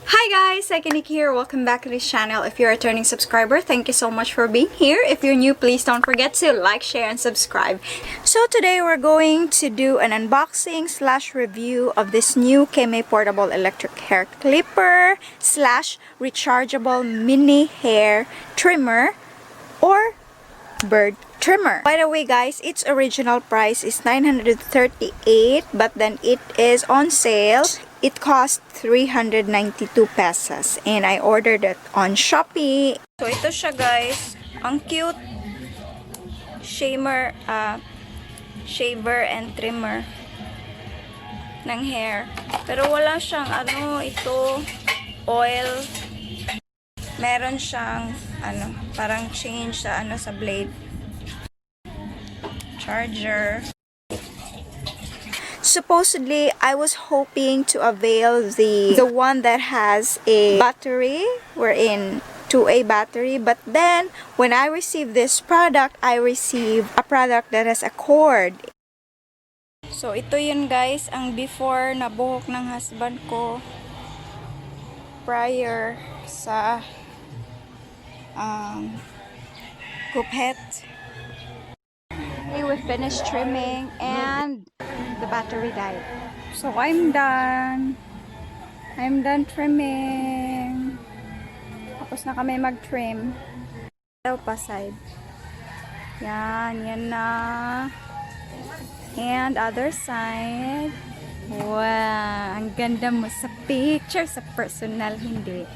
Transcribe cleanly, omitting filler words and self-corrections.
Hi guys, Cykaniki here. Welcome back to this channel. If you're a returning subscriber, thank you so much for being here. If you're new, please don't forget to like, share, and subscribe. So today we're going to do an unboxing / review of this new Kemei portable electric hair clipper / rechargeable mini hair trimmer or bird trimmer. By the way guys, its original price is 938, but then it is on sale. It cost 392 pesos and I ordered it on Shopee. So ito siya guys, ang cute shaver and trimmer ng hair. Pero wala siyang ito oil. Meron siyang parang change sa sa blade. Charger. Supposedly, I was hoping to avail the one that has a battery, wherein 2A battery, but then when I received this product, I received a product that has a cord. So ito yun guys, ang before na buhok ng husband ko prior sa couplet. We finished trimming and the battery died. So I'm done trimming. Tapos na kami mag-trim. Daw pa side. Yan na. And other side. Wow, ang ganda mo sa picture, sa personal hindi.